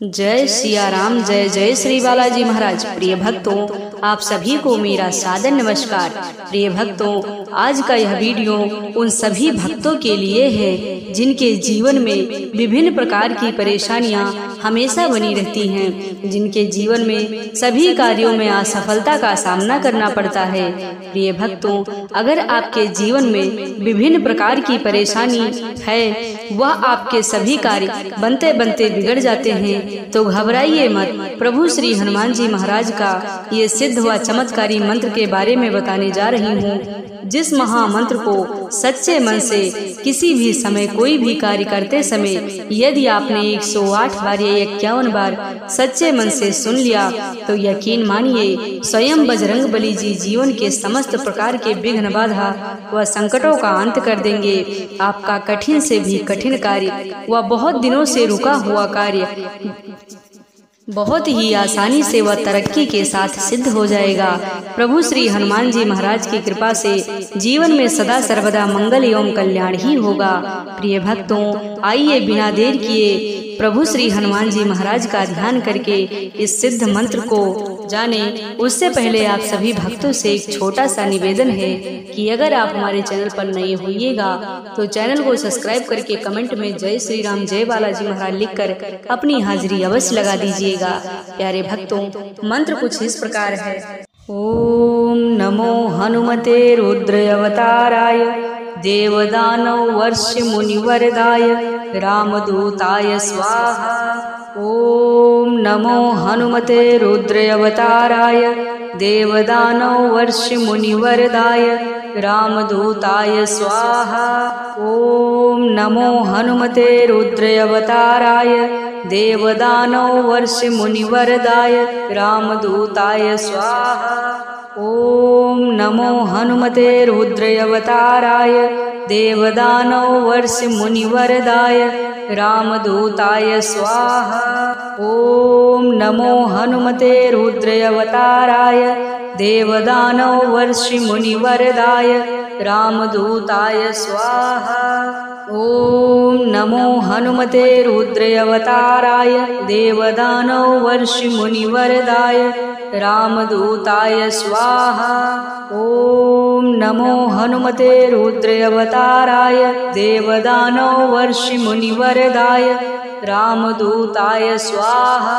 जय सिया राम, जय जय श्री बालाजी महाराज। प्रिय भक्तों, आप सभी को मेरा सादर नमस्कार। प्रिय भक्तों, आज का यह वीडियो उन सभी भक्तों के लिए है जिनके जीवन में विभिन्न प्रकार की परेशानियां हमेशा बनी रहती हैं, जिनके जीवन में सभी कार्यों में असफलता का सामना करना पड़ता है। प्रिय भक्तों, अगर आपके जीवन में विभिन्न प्रकार की परेशानी है, वह आपके सभी कार्य बनते बनते बिगड़ जाते हैं, तो घबराइए मत। प्रभु श्री हनुमान जी महाराज का ये सिद्ध व चमत्कारी मंत्र के बारे में बताने जा रही हूँ, जिस महामंत्र को सच्चे मन से किसी भी समय कोई भी कार्य करते समय यदि आपने 108 बार या 51 बार सच्चे मन से सुन लिया, तो यकीन मानिए स्वयं बजरंग बली जी जीवन के समस्त प्रकार के विघ्न बाधा व संकटों का अंत कर देंगे। आपका कठिन से भी कठिन कार्य व बहुत दिनों से रुका हुआ कार्य बहुत ही आसानी से वह तरक्की के साथ सिद्ध हो जाएगा। प्रभु श्री हनुमान जी महाराज की कृपा से जीवन में सदा सर्वदा मंगल एवं कल्याण ही होगा। प्रिय भक्तों, आइए बिना देर किए प्रभु श्री हनुमान जी महाराज का ध्यान करके इस सिद्ध मंत्र को जाने। उससे पहले आप सभी भक्तों से एक छोटा सा निवेदन है कि अगर आप हमारे चैनल पर नए होइएगा तो चैनल को सब्सक्राइब करके कमेंट में जय श्री राम, जय बालाजी महाराज लिखकर अपनी हाजिरी अवश्य लगा दीजिएगा। प्यारे भक्तों, मंत्र कुछ इस प्रकार है। ओम नमो हनुमते रुद्र अवताराय देवदानव वर्ष मुनिवरदाय रामदूताय स्वाहा। ओम नमो हनुमते रुद्र अवताराय देवदानव वर्ष मुनिवरदाय रामदूताय स्वाहा। ओम नमो हनुमते रुद्र अवताराय देवदानव वर्ष मुनिवरदाय रामदूताय स्वाहा। ओम नमो हनुमते रुद्र अवताराय देवदानव वर्ष मुनिवरदाय रामदूताय स्वाहा। ओम नमो हनुमते रुद्र अवताराय देवदानव वर्ष मुनिवरदाय रामदूताय स्वाहा। ओम नमो हनुमते रुद्र अवताराय देवदानव वर्ष मुनिवरदाय रामदूताय स्वाहा। ओम नमो हनुमते रुद्र अवताराय देवदानव वर्ष मुनिवरदाय रामदूताय स्वाहा।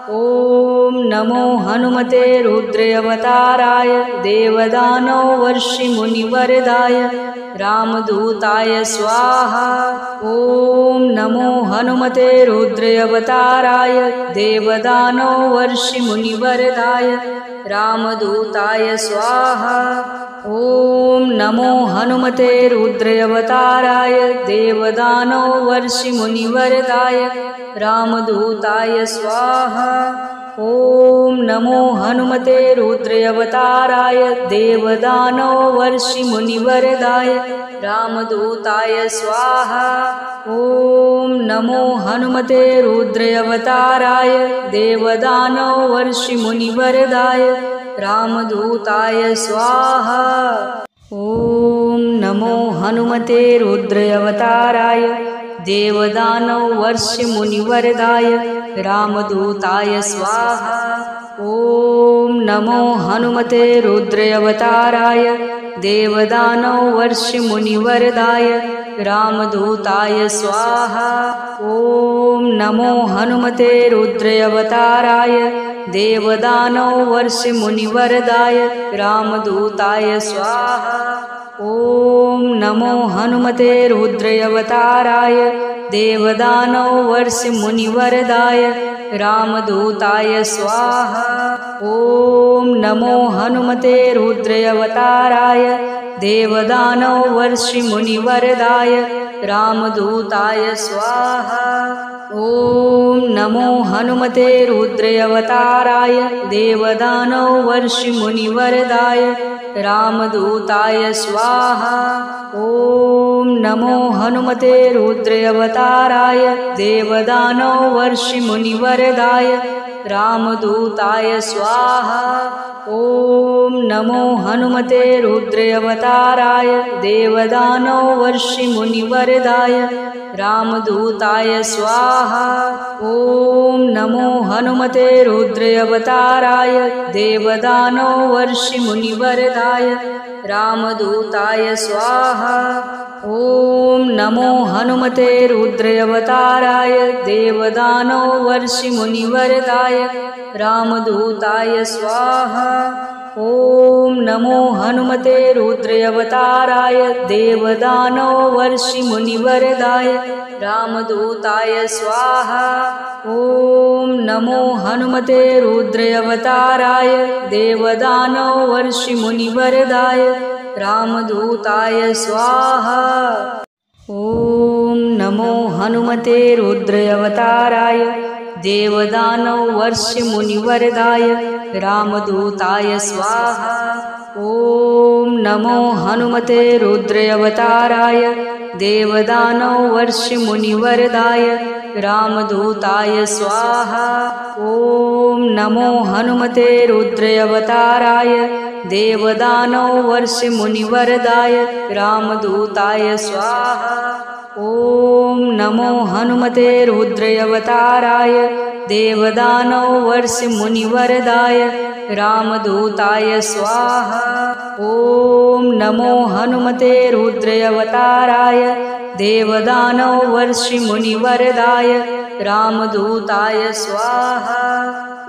ओम नमो हनुमते रुद्र अवताराय देवदानव वर्ष मुनिवरदाय रामदूताय स्वाहा। ओम नमो हनुमते रुद्र अवताराय देवदानव वर्ष मुनिवरदाय रामदूताय स्वाहा। ओम नमो हनुमते रुद्र अवताराय देवदानव वर्ष मुनिवरदाय रामदूताय स्वाहा। ओम नमो हनुमते रुद्र अवताराय देवदानव वर्ष मुनिवरदाय रामदूताय स्वाहा। ओम नमो हनुमते रुद्र अवताराय देवदानव वर्ष मुनिवरदाय रामदूताय स्वाहा। ओम नमो हनुमते रुद्र अवताराय देवदानव वर्ष मुनिवरदाय रामदूताय स्वाहा। ओम नमो हनुमते रुद्र अवताराय देवदानव वर्ष मुनिवरदाय रामदूताय स्वाहा। ओम नमो हनुमते रुद्र अवताराय देवदानव वर्ष मुनिवरदाय रामदूताय स्वाहा। ओम नमो हनुमते रुद्र अवताराय देवदानव वर्ष मुनिवरदाय रामदूताय स्वाहा। ओम नमो हनुमते रुद्र अवताराय देवदानव वर्ष मुनिवरदाय रामदूताय स्वाहा। ओम नमो हनुमते रुद्र अवताराय देवदानव वर्ष मुनिवरदाय रामदूताय स्वाहा। ओम नमो हनुमते रुद्र अवताराय देवदानव वर्ष मुनिवरदाय रामदूताय स्वाहा। ओम नमो हनुमते रुद्र अवताराय देवदानव वर्ष मुनिवरदाय रामदूताय स्वाहा। ओम नमो हनुमते रुद्रावताराय देवदानो वर्षिमुनिवरदाय रामदूताय स्वाहा। ॐ नमो हनुमते रुद्रावताराय देवदानो वर्षिमुनिवरदाय रामदूताय स्वाहा। ॐ नमो हनुमते रुद्रावताराय देवदानो वर्षिमुनिवरदाय रामदूताय स्वाहा। ॐ नमो हनुमते रुद्रावताराय देवदानो वर्षिमुनिवरदाय रामदूताय स्वाहा। ॐ नमो हनुमते रुद्रावताराय देवदानो वर्षिमुनिवरदाय रामदूताय स्वाहा। ॐ नमो हनुमते रुद्रावताराय देवदानो वर्षिमुनिवरदाय रामदूताय स्वाहा। ॐ नमो हनुमते रुद्रावताराय देवदानो वर्षिमुनिवरदाय रामदूताय स्वाहा। ॐ नमो हनुमते रुद्रावताराय देवदानो वर्षिमुनिवरदाय रामदूताय स्वाहा। ॐ नमो हनुमते रुद्रावताराय देवदानो वर्षिमुनिवरदाय रामदूताय स्वाहा।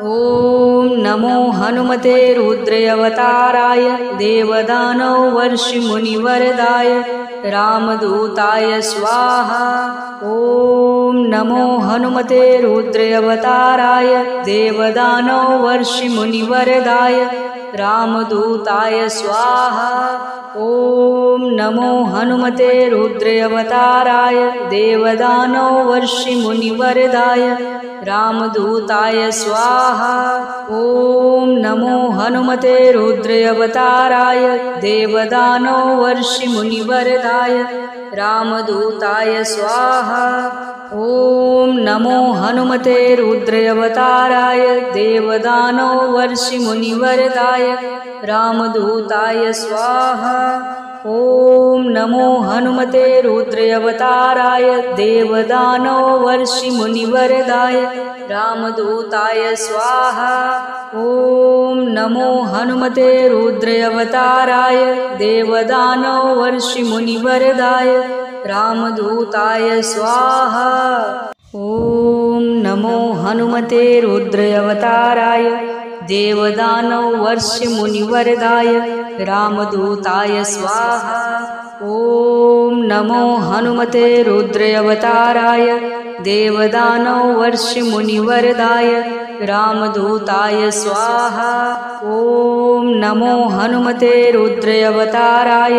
ॐ नमो हनुमते रुद्रावताराय देवदानो वर्षिमुनिवरदाय रामदूताय स्वाहा। ॐ नमो हनुमते रुद्रावताराय देवदानो वर्षिमुनिवरदाय रामदूताय स्वाहा। ॐ नमो हनुमते रुद्रावताराय देवदानो वर्षिमुनिवरदाय रामदूताय स्वाहा। ॐ नमो हनुमते रुद्रावताराय देवदानो वर्षिमुनिवरदाय रामदूताय स्वाहा। ॐ नमो हनुमते रुद्रावताराय देवदानो वर्षिमुनिवरदाय रामदूताय स्वाहा। ॐ नमो हनुमते रुद्रावताराय देवदानो वर्षिमुनिवरदाय रामदूताय स्वाहा। ॐ नमो हनुमते रुद्रावताराय देवदानो वर्षिमुनिवरदाय रामदूताय स्वाहा। ॐ नमो हनुमते रुद्रावताराय देवदानो वर्षिमुनिवरदाय रामदूताय स्वाहा। ॐ नमो हनुमते रुद्रावताराय देवदानो वर्षिमुनिवरदाय रामदूताय स्वाहा। ॐ नमो हनुमते रुद्रावताराय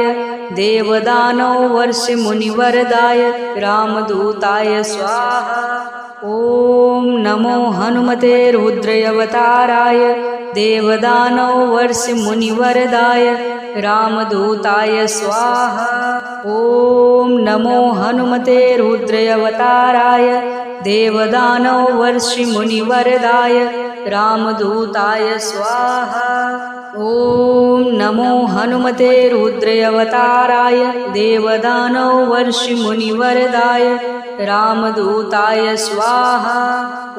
देवदानो वर्षिमुनिवरदाय रामदूताय स्वाहा। ॐ नमो हनुमते रुद्रावताराय देवदानो वर्षिमुनिवरदाय रामदूताय स्वाहा। ॐ नमो हनुमते रुद्रावताराय देवदानो वर्षिमुनिवरदाय रामदूताय स्वाहा। ॐ नमो हनुमते रुद्रावताराय देवदानो वर्षिमुनिवरदाय रामदूताय स्वाहा।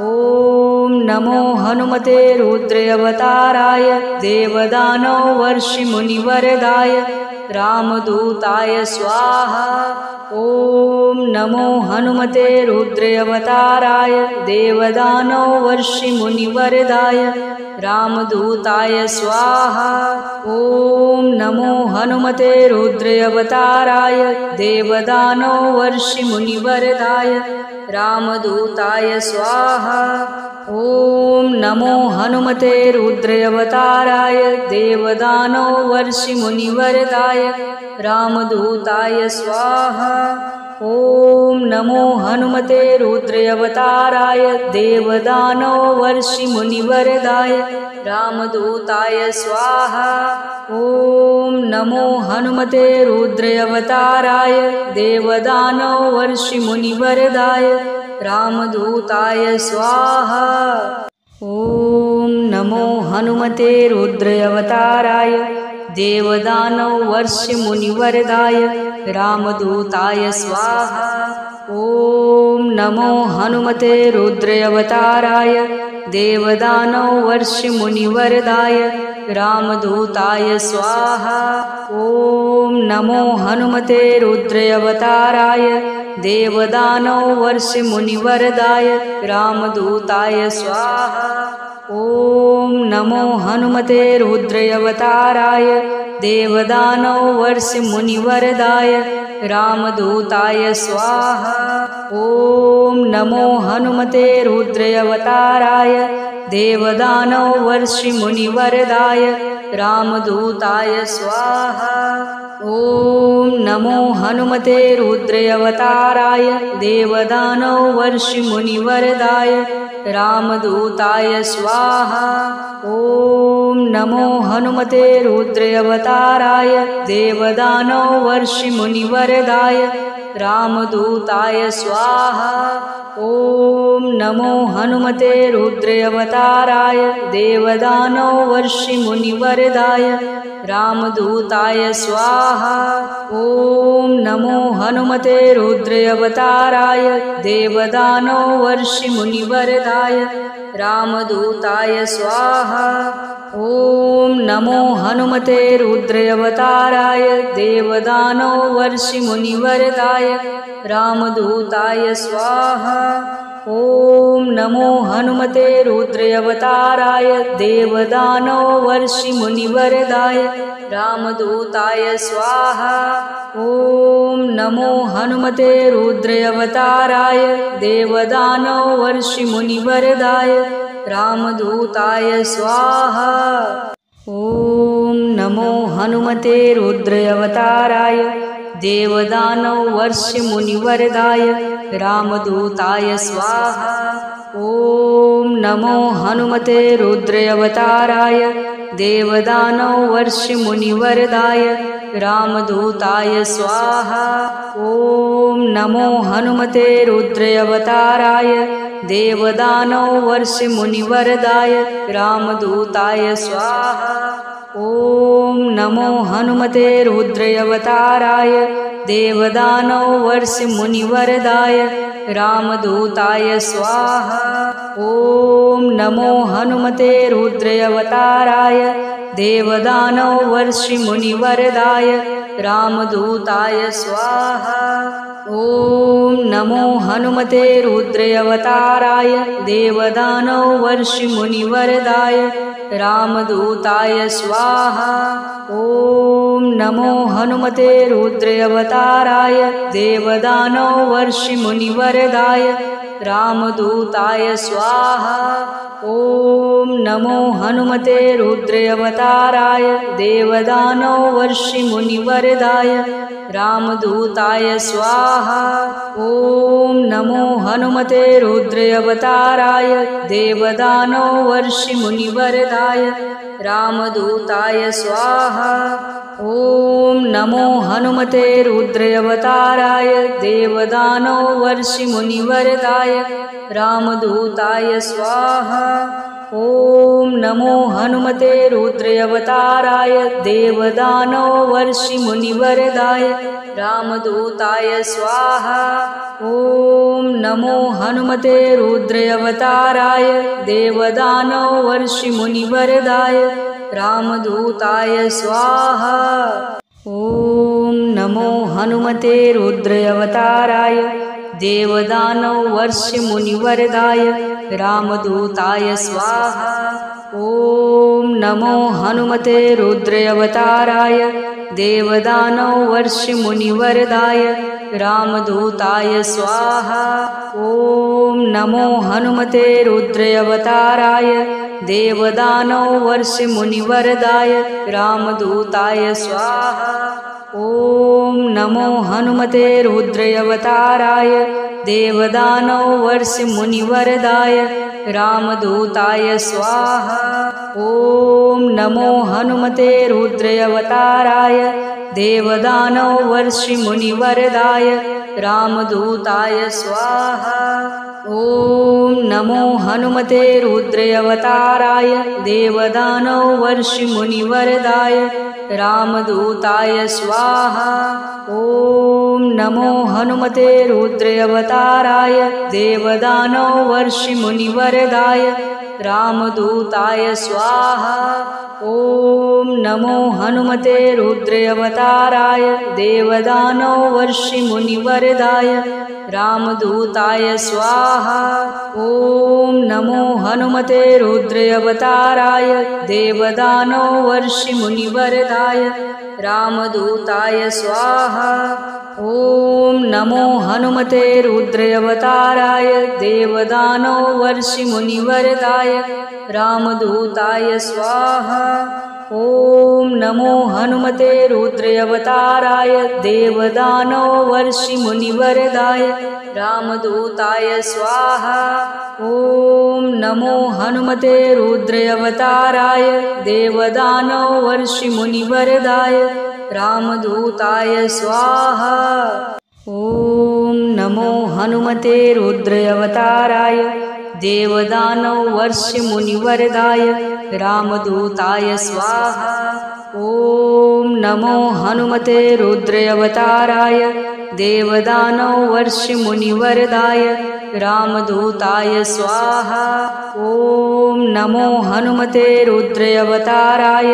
ॐ नमो हनुमते रुद्रावताराय देवदानो वर्षिमुनिवरदाय रामदूताय स्वाहा। ॐ नमो हनुमते रुद्रावताराय देवदानो वर्षिमुनिवरदाय रामदूताय स्वाहा। ॐ नमो हनुमते रुद्रावताराय देवदानो वर्षिमुनिवरदाय रामदूताय स्वाहा। ॐ नमो हनुमते रुद्रावताराय देवदानो वर्षिमुनिवरदाय रामदूताय स्वाहा। ॐ नमो हनुमते रुद्रावताराय देवदानो वर्षिमुनिवरदाय रामदूताय स्वाहा। ॐ नमो हनुमते रुद्रावताराय देवदानो वर्षिमुनिवरदाय रामदूताय स्वाहा। ॐ नमो हनुमते रुद्रावताराय देवदानवर्षिमुनिवरदाय रामदूताय स्वाहा। ॐ नमो हनुमते रुद्रावताराय देवदानवर्षिमुनिवरदाय रामदूताय स्वाहा। ॐ नमो हनुमते रुद्रावताराय देवदानवर्षिमुनिवरदाय रामदूताय स्वाहा। ॐ नमो हनुमते रुद्रावताराय देवदानवर्षिमुनिवरदाय रामदूताय स्वाहा। ॐ नमो हनुमते रुद्रावताराय देवदानवर्षिमुनिवरदाय रामदूताय स्वाहा। ॐ नमो हनुमते रुद्रावताराय देवदानवर्षिमुनिवरदाय रामदूताय स्वाहा। ॐ नमो हनुमते रुद्रावताराय देवदानवर्षिमुनिवरदाय रामदूताय स्वाहा। ॐ नमो हनुमते रुद्रावताराय देवदानवर्षिमुनिवरदाय रामदूताय स्वाहा। ॐ नमो हनुमते रुद्रावताराय देवदानवर्षिमुनिवरदाय रामदूताय स्वाहा। ॐ नमो हनुमते रुद्रावताराय देवदानवर्षिमुनिवरदाय रामदूताय स्वाहा। ॐ नमो हनुमते रुद्रावताराय देवदानवर्षिमुनिवरदाय रामदूताय स्वाहा। ॐ नमो हनुमते रुद्रावताराय देवदानवर्षिमुनिवरदाय रामदूताय स्वाहा। ॐ नमो हनुमते रुद्रावताराय देवदानवर्षिमुनिवरदाय रामदूताय स्वाहा। ॐ नमो हनुमते रुद्रावताराय देवदानवर्षिमुनिवरदाय रामदूताय स्वाहा। ॐ नमो हनुमते रुद्रावताराय देवदानवर्षिमुनिवरदाय रामदूताय स्वाहा। ॐ नमो हनुमते रुद्रावताराय देवदानवर्षिमुनिवरदाय रामदूताय स्वाहा। ॐ नमो हनुमते रुद्रावताराय देवदानवर्षिमुनिवरदाय रामदूताय स्वाहा। ॐ नमो हनुमते रुद्रावताराय देवदानवर्षिमुनिवरदाय रामदूताय स्वाहा। ॐ नमो हनुमते रुद्रावताराय देवदानवर्षिमुनिवरदाय रामदूताय स्वाहा। ॐ नमो हनुमते रुद्रावताराय देवदानवर्षिमुनिवरदाय रामदूताय स्वाहा। ॐ नमो हनुमते रुद्रावताराय देवदानवर्षिमुनिवरदाय रामदूताय स्वाहा। ॐ नमो हनुमते रुद्रावताराय देवदानवर्षिमुनिवरदाय रामदूताय स्वाहा। ॐ नमो हनुमते रुद्रावताराय देवदानवर्षिमुनिवरदाय रामदूताय स्वाहा। ॐ नमो हनुमते रुद्रावताराय देवदानवर्षिमुनिवरदाय रामदूताय स्वाहा। ॐ नमो हनुमते रुद्रावताराय देवदानवर्षिमुनिवरदाय रामदूताय स्वाहा। ॐ नमो हनुमते रुद्रावताराय देवदानवर्षिमुनिवरदाय रामदूताय स्वाहा। ॐ नमो हनुमते रुद्रावताराय देवदानवर्षिमुनिवरदाय रामदूताय स्वाहा। ॐ नमो हनुमते रुद्रावताराय देवदानवर्षिमुनिवरदाय रामदूताय स्वाहा। ॐ नमो हनुमते रुद्रावताराय देवदानवर्षिमुनिवरदाय रामदूताय स्वाहा। ॐ नमो हनुमते रुद्रावताराय देवदानवर्षिमुनिवरदाय रामदूताय स्वाहा। ॐ नमो हनुमते रुद्रावताराय देवदानवर्षिमुनिवरदाय रामदूताय स्वाहा। ॐ नमो हनुमते रुद्रावताराय देवदानवर्षिमुनिवरदाय रामदूताय स्वाहा। ॐ नमो हनुमते रुद्रावताराय देवदानवर्षिमुनिवरदाय रामदूताय स्वाहा। ॐ नमो हनुमते रुद्रावताराय देवदानवर्षिमुनिवरदाय रामदूताय स्वाहा। ॐ नमो हनुमते रुद्रावताराय देवदानवर्षिमुनिवरदाय रामदूताय स्वाहा। ॐ नमो हनुमते रुद्रावताराय देवदानवर्षिमुनिवरदाय रामदूताय स्वाहा। ॐ नमो हनुमते रुद्रावताराय देवदानवर्षिमुनिवरदाय रामदूताय स्वाहा। ॐ नमो हनुमते रुद्रावताराय देवदानवर्षिमुनिवरदाय रामदूताय स्वाहा। ॐ नमो हनुमते रुद्रावताराय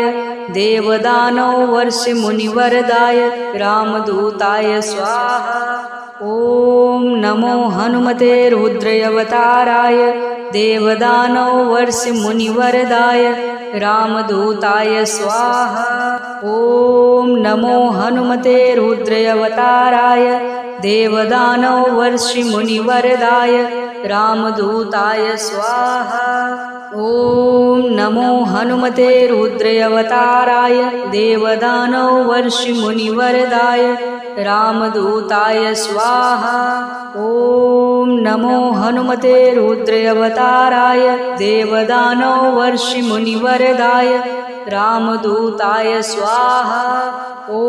देवदानवर्षिमुनिवरदाय रामदूताय स्वाहा। ॐ नमो हनुमते रुद्रावताराय देवदानवर्षिमुनिवरदाय रामदूताय स्वाहा। ॐ नमो हनुमते रुद्रावताराय देवदानवर्षिमुनिवरदाय रामदूताय स्वाहा। ॐ नमो हनुमते रुद्रावताराय देवदानवर्षिमुनिवरदाय रामदूताय स्वाहा। ॐ नमो हनुमते रुद्रावताराय देवदानवर्षिमुनिवरदाय रामदूताय स्वाहा। ॐ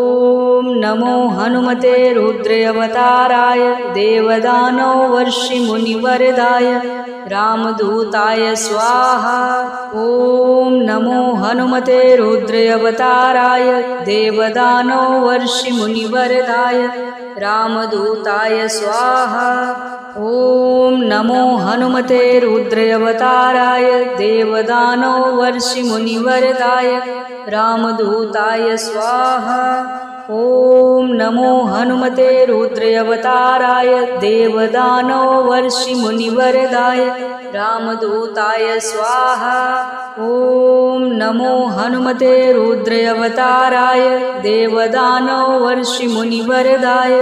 नमो हनुमते रुद्रावताराय देवदानवर्षिमुनिवरदाय रामदूताय स्वाहा। ॐ नमो हनुमते रुद्रावताराय देवदानवर्षिमुनिवरदाय रामदूताय स्वाहा। ॐ नमो हनुमते रुद्रावताराय देवदानवर्षिमुनिवरदाय रामदूताय स्वाहा। ॐ नमो हनुमते रुद्रावताराय देवदानवर्षिमुनिवरदाय रामदूताय स्वाहा। ॐ नमो हनुमते रुद्रावताराय देवदानवर्षिमुनिवरदाय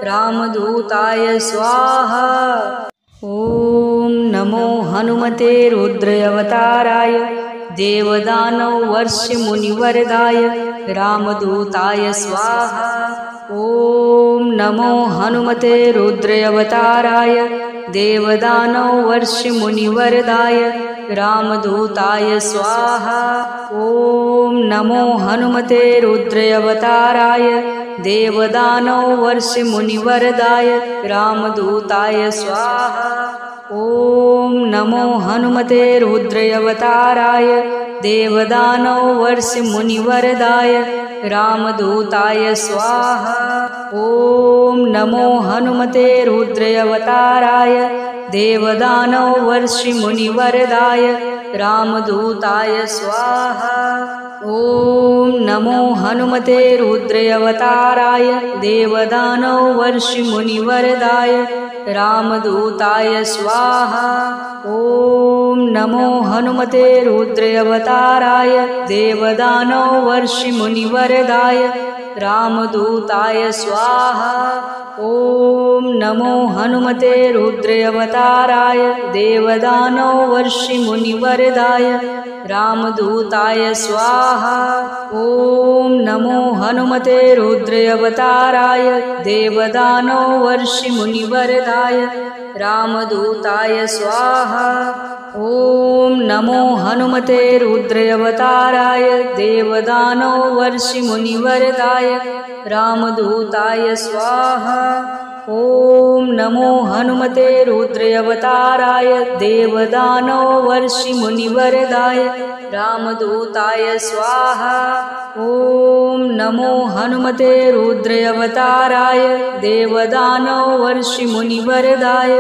रामदूताय स्वाहा। ॐ नमो हनुमते रुद्रावताराय देवदानवर्षिमुनिवरदाय रामदूताय स्वाहा। ॐ नमो हनुमते रुद्रावताराय देवदानवर्षिमुनिवरदाय रामदूताय स्वाहा। ॐ नमो हनुमते रुद्रावताराय देवदानवर्षिमुनिवरदाय रामदूताय स्वाहा। ॐ नमो हनुमते रुद्रावताराय देवदानवर्षिमुनिवरदाय रामदूताय स्वाहा। ॐ नमो हनुमते रुद्रावताराय देवदानवर्षिमुनिवरदाय रामदूताय स्वाहा। ॐ नमो हनुमते रुद्रावताराय देवदानवर्षिमुनिवरदाय रामदूताय स्वाहा। ॐ नमो हनुमते रुद्रावताराय देवदानवर्षिमुनिवरदाय रामदूताय स्वाहा। ॐ नमो हनुमते रुद्रावताराय देवदानवर्षिमुनिवरदाय रामदूताय स्वाहा। ॐ नमो हनुमते रुद्रावताराय देवदानवर्षिमुनिवरदाय रामदूताय स्वाहा। ॐ नमो हनुमते रुद्रावताराय देवदानवर्षिमुनिवरदाय रामदूताय स्वाहा। ॐ नमो हनुमते रुद्रावताराय देवदानवर्षिमुनिवरदाय रामदूताय स्वाहा। ॐ नमो हनुमते रुद्रावताराय देवदानवर्षिमुनिवरदाय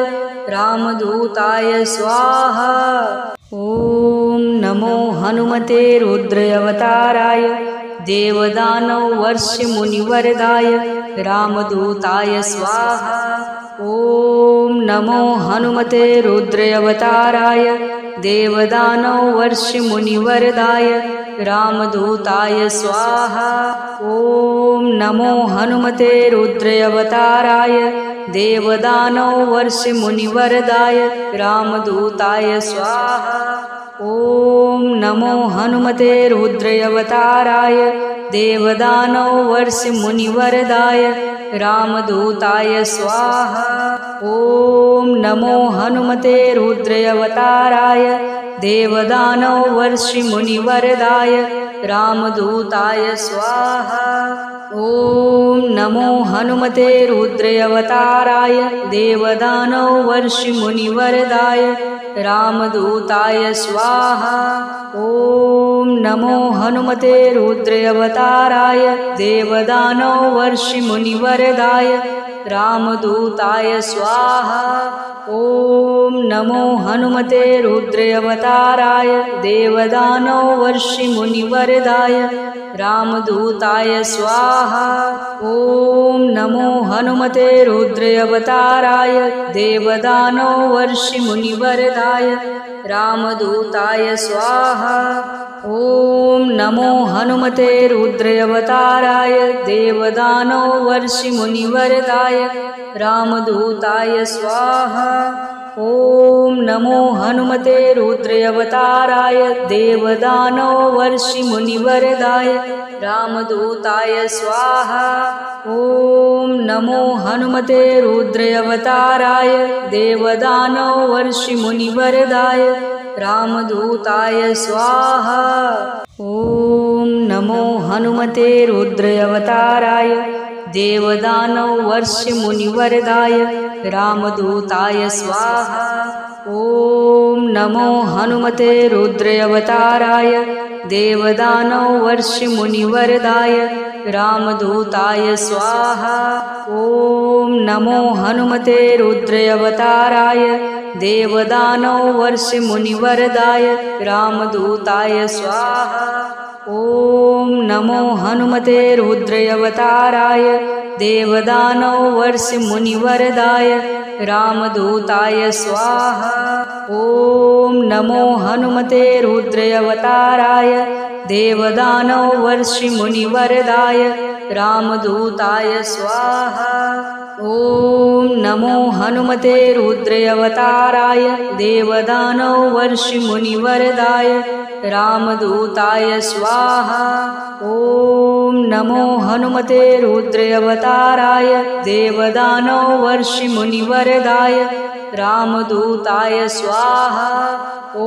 रामदूताय स्वाहा। ॐ नमो हनुमते रुद्रावताराय देवदानवर्षिमुनिवरदाय रामदूताय स्वाहा। ॐ नमो हनुमते रुद्रावताराय देवदानवर्षिमुनिवरदाय रामदूताय स्वाहा। ॐ नमो हनुमते रुद्रावताराय देवदानवर्षिमुनिवरदाय रामदूताय स्वाहा। ॐ नमो हनुमते रुद्रावताराय देवदानवर्षिमुनिवरदाय रामदूताय स्वाहा। ॐ नमो हनुमते रुद्रावताराय देवदानवर्षिमुनिवरदाय रामदूताय स्वाहा। ॐ नमो हनुमते रुद्रावताराय देवदानवर्षिमुनिवरदाय रामदूताय स्वाहा। ॐ नमो हनुमते रुद्रावताराय देवदानवर्षिमुनिवरदाय रामदूताय स्वाहा। ॐ नमो हनुमते रुद्रावताराय देवदानवर्षिमुनिवरदाय रामदूताय स्वाहा। ॐ नमो हनुमते रुद्रावताराय देवदानवर्षिमुनिवरदाय रामदूताय स्वाहा। ॐ नमो हनुमते रुद्रावताराय देवदानवर्षिमुनिवरदाय रामदूताय स्वाहा। ॐ नमो हनुमते रुद्रावताराय देवदानवर्षिमुनिवरदाय रामदूताय स्वाहा। ॐ नमो हनुमते रुद्रावताराय देवदानवर्षिमुनिवरदाय रामदूताय स्वाहा। ॐ नमो हनुमते रुद्रावताराय देवदानवर्षिमुनिवरदाय रामदूताय स्वाहा। ॐ नमो हनुमते रुद्रावताराय देवदानवर्षिमुनिवरदाय रामदूताय स्वाहा। ॐ नमो हनुमते रुद्रावताराय देवदानवर्षिमुनिवरदाय रामदूताय स्वाहा। ॐ नमो हनुमते रुद्रावताराय देवदानवर्षिमुनिवरदाय रामदूताय स्वाहा। ॐ नमो हनुमते रुद्रावताराय देवदानवर्षिमुनिवरदाय रामदूताय स्वाहा। ॐ नमो हनुमते रुद्रावताराय देवदानवर्षिमुनिवरदाय रामदूताय स्वाहा। ॐ नमो हनुमते रुद्रावताराय देवदानवर्षिमुनिवरदाय रामदूताय स्वाहा। ॐ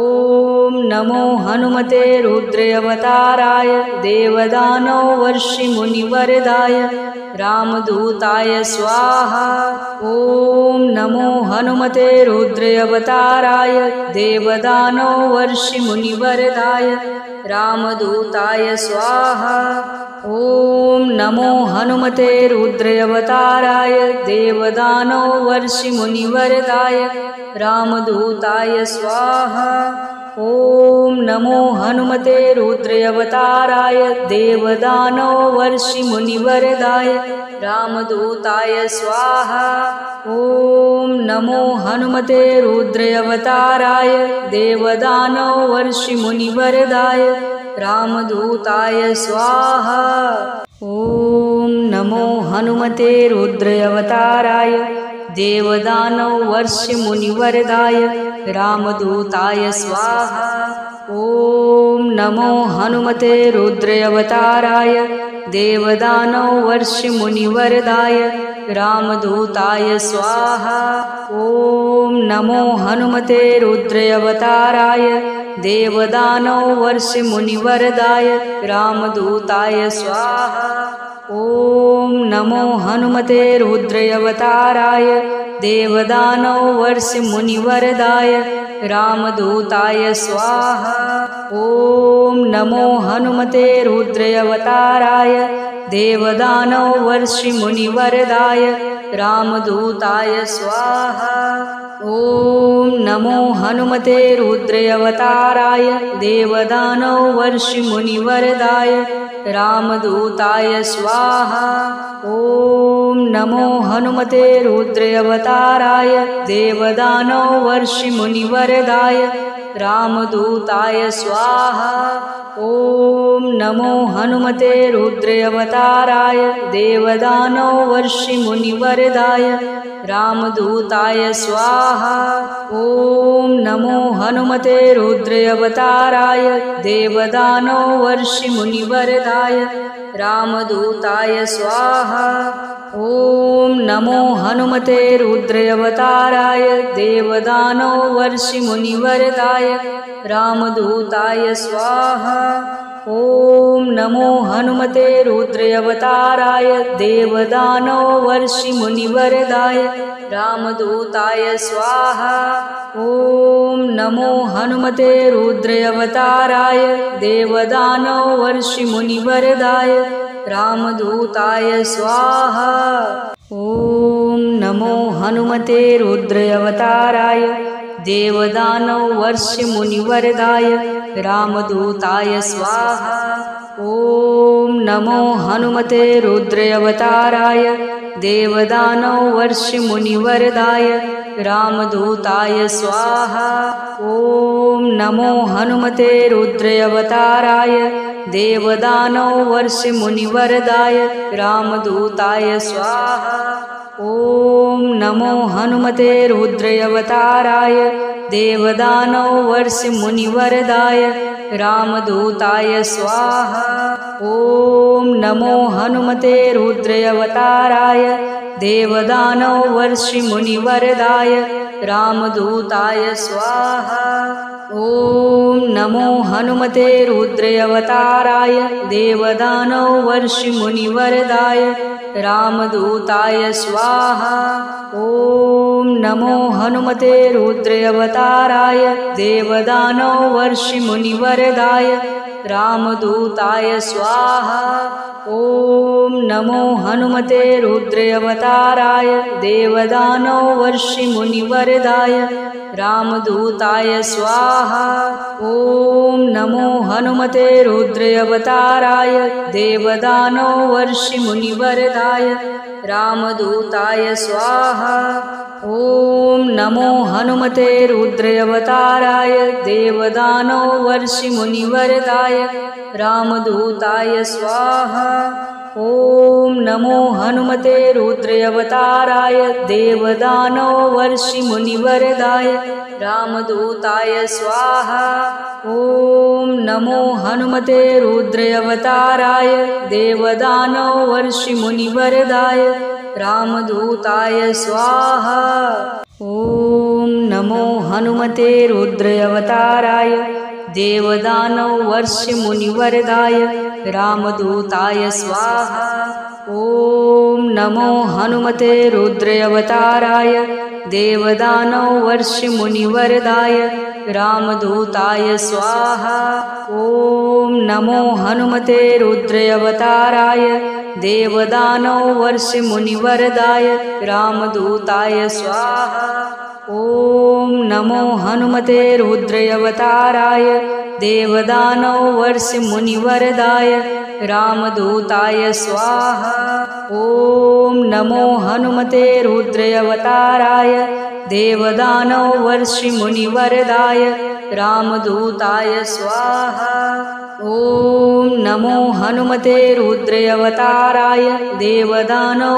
नमो हनुमते रुद्रावताराय देवदानवर्षिमुनिवरदाय रामदूताय स्वाहा। ॐ नमो हनुमते रुद्रावताराय देवदानवर्षिमुनिवरदाय रामदूताय स्वाहा। ॐ नमो हनुमते रुद्रावताराय देवदानवर्षिमुनिवरदाय रामदूताय स्वाहा। ॐ नमो हनुमते रुद्रावताराय देवदानवर्षिमुनिवरदाय रामदूताय स्वाहा। ॐ नमो हनुमते रुद्रावताराय देवदानवर्षिमुनिवरदाय रामदूताय स्वाहा। ॐ नमो हनुमते रुद्रावताराय देवदानवर्षिमुनिवरदाय रामदूताय स्वाहा। ॐ नमो हनुमते रुद्रावताराय देवदानवर्षिमुनिवरदाय रामदूताय स्वाहा। ॐ नमो हनुमते रुद्रावताराय देवदानवर्षिमुनिवरदाय रामदूताय स्वाहा। ॐ नमो हनुमते रुद्रावताराय देवदानवर्षिमुनिवरदाय रामदूताय स्वाहा। ॐ नमो हनुमते रुद्रावताराय देवदानवर्षिमुनिवरदाय रामदूताय स्वाहा। ॐ नमो हनुमते रुद्रावताराय देवदानवर्षिमुनिवरदाय रामदूताय स्वाहा। ॐ नमो हनुमते रुद्रावताराय देवदानवर्षिमुनिवरदाय रामदूताय स्वाहा। ॐ नमो हनुमते रुद्रावताराय देवदानवर्षिमुनिवरदाय रामदूताय स्वाहा। ॐ नमो हनुमते रुद्रावताराय देवदानवर्षिमुनिवरदाय रामदूताय स्वाहा। ॐ नमो हनुमते रुद्रावताराय देवदानवर्षिमुनिवरदाय रामदूताय स्वाहा। ॐ नमो हनुमते रुद्रावताराय देवदानवर्षिमुनिवरदाय रामदूताय स्वाहा। ॐ नमो हनुमते रुद्रावताराय देवदानवर्षिमुनिवरदाय रामदूताय स्वाहा। ॐ नमो हनुमते रुद्रावताराय देवदानवर्षिमुनिवरदाय रामदूताय स्वाहा। ॐ नमो हनुमते रुद्रावताराय देवदानवर्षिमुनिवरदाय रामदूताय स्वाहा। ॐ नमो हनुमते रुद्रावताराय देवदानवर्षिमुनिवरदाय रामदूताय स्वाहा। ॐ नमो हनुमते रुद्रावताराय देवदानवर्षिमुनिवरदाय रामदूताय स्वाहा। ॐ नमो हनुमते रुद्रावताराय देवदानवर्षिमुनिवरदाय रामदूताय स्वाहा। ॐ नमो हनुमते रुद्रावताराय देवदानवर्षिमुनिवरदाय रामदूताय स्वाहा। ॐ नमो हनुमते रुद्रावताराय देवदानवर्षिमुनिवरदाय रामदूताय स्वाहा। ॐ नमो हनुमते रुद्रावताराय देवदानवर्षिमुनिवरदाय रामदूताय स्वाहा। ॐ नमो हनुमते रुद्रावताराय देवदानवर्षिमुनिवरदाय रामदूताय स्वाहा। ॐ नमो हनुमते रुद्रावताराय देवदानवर्षिमुनिवरदाय रामदूताय स्वाहा। ॐ नमो हनुमते रुद्रावताराय देवदानवर्षिमुनिवरदाय रामदूताय स्वाहा। ॐ नमो हनुमते रुद्रावताराय देवदानवर्षिमुनिवरदाय रामदूताय स्वाहा। ॐ नमो हनुमते रुद्रावताराय देवदानवर्षिमुनिवरदाय रामदूताय स्वाहा। ॐ नमो हनुमते रुद्रावताराय देवदानवर्षिमुनिवरदाय रामदूताय स्वाहा। ॐ नमो हनुमते रुद्रावताराय देवदानवर्षिमुनिवरदाय रामदूताय स्वाहा। ॐ नमो हनुमते रुद्रावताराय देवदानवर्षिमुनिवरदाय रामदूताय स्वाहा। ॐ नमो हनुमते रुद्रावताराय देवदानवर्षिमुनिवरदाय रामदूताय स्वाहा। ॐ नमो हनुमते रुद्रावताराय देवदानव